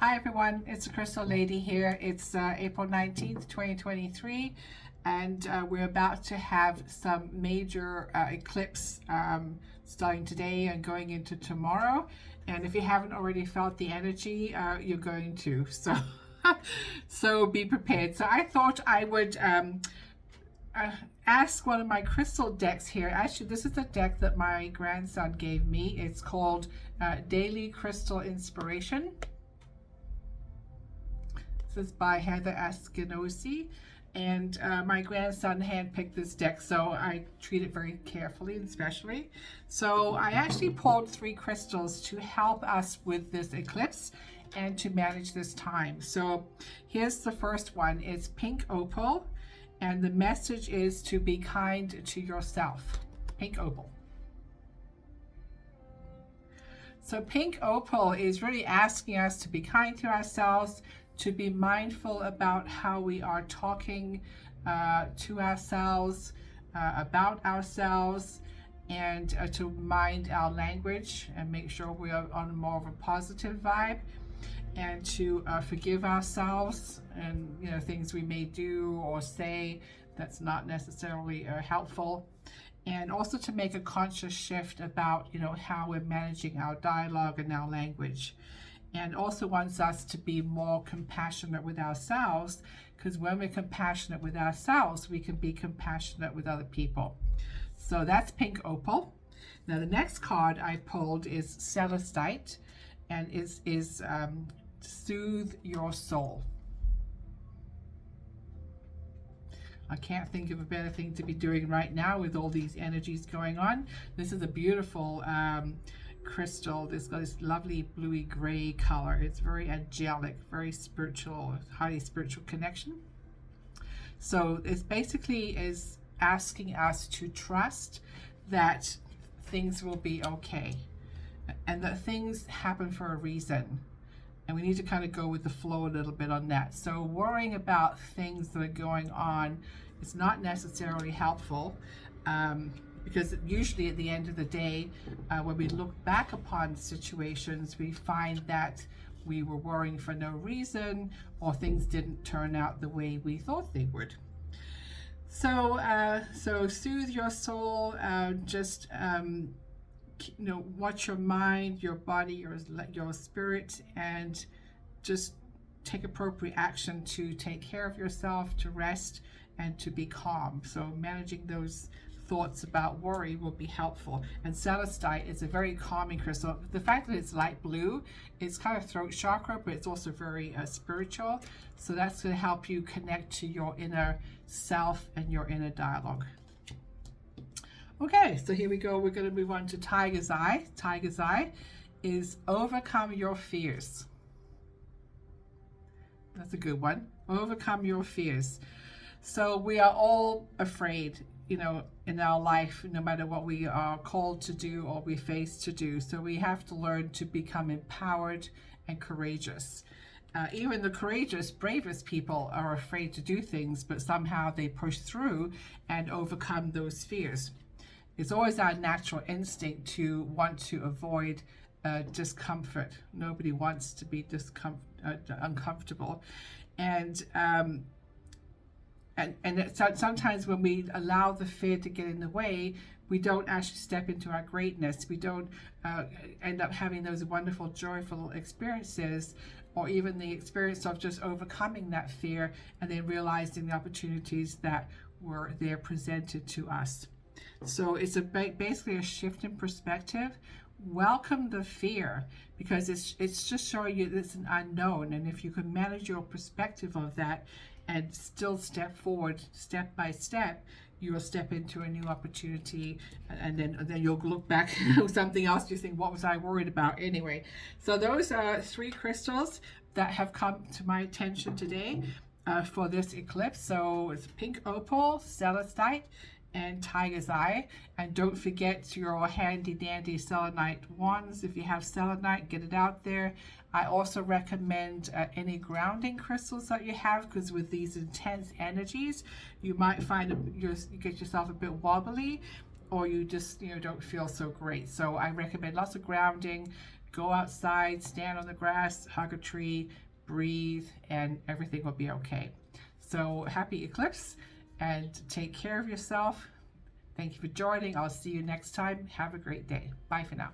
Hi everyone, it's the Crystal Lady here. It's April 19th, 2023, and we're about to have some major eclipse starting today and going into tomorrow. And if you haven't already felt the energy, you're going to. So be prepared. So I thought I would ask one of my crystal decks here. Actually, this is a deck that my grandson gave me. It's called Daily Crystal Inspiration. This is by Heather Askinosi, and my grandson handpicked this deck, so I treat it very carefully and specially. So I actually pulled 3 crystals to help us with this eclipse and to manage this time. So here's the first one. It's pink opal, and the message is to be kind to yourself. Pink opal. So pink opal is really asking us to be kind to ourselves, to be mindful about how we are talking to ourselves, about ourselves, and to mind our language and make sure we are on more of a positive vibe, and to forgive ourselves and things we may do or say that's not necessarily helpful. And also to make a conscious shift about how we're managing our dialogue and our language. And also wants us to be more compassionate with ourselves, because when we're compassionate with ourselves, we can be compassionate with other people. So that's pink opal. Now the next card I pulled is Celestite, and is soothe your soul. I can't think of a better thing to be doing right now with all these energies going on. This is a beautiful crystal. It's got this lovely bluey gray color. It's very angelic, very spiritual, highly spiritual connection. So it's basically is asking us to trust that things will be okay and that things happen for a reason. And we need to kind of go with the flow a little bit on that. So worrying about things that are going on is not necessarily helpful, because usually at the end of the day, when we look back upon situations, we find that we were worrying for no reason, or things didn't turn out the way we thought they would. So, soothe your soul. Just watch your mind, your body, your spirit, and just take appropriate action to take care of yourself, to rest, and to be calm. So managing those thoughts about worry will be helpful. And Celestite is a very calming crystal. The fact that it's light blue, it's kind of throat chakra, but it's also very spiritual. So that's going to help you connect to your inner self and your inner dialogue. Okay, so here we go. We're going to move on to Tiger's Eye. Tiger's Eye is overcome your fears. That's a good one. Overcome your fears. So we are all afraid, in our life, no matter what we are called to do or we face to do. So we have to learn to become empowered and courageous. Even the courageous, bravest people are afraid to do things, but somehow they push through and overcome those fears. It's always our natural instinct to want to avoid discomfort. Nobody wants to be uncomfortable. And sometimes when we allow the fear to get in the way, we don't actually step into our greatness. We don't end up having those wonderful, joyful experiences, or even the experience of just overcoming that fear and then realizing the opportunities that were there presented to us. So it's basically a shift in perspective. Welcome the fear, because it's just showing you it's an unknown, and if you can manage your perspective of that and still step forward step by step, you will step into a new opportunity, and then you'll look back at something else. You think, what was I worried about anyway? So those are 3 crystals that have come to my attention today for this eclipse. So it's pink opal, celestite, and Tiger's Eye. And don't forget your handy dandy selenite wands. If you have selenite, get it out there. I also recommend any grounding crystals that you have, because with these intense energies, you might find you get yourself a bit wobbly, or you just don't feel so great. So I recommend lots of grounding, Go outside, stand on the grass, hug a tree, breathe, and everything will be okay. So happy eclipse, and take care of yourself. Thank you for joining. I'll see you next time. Have a great day. Bye for now.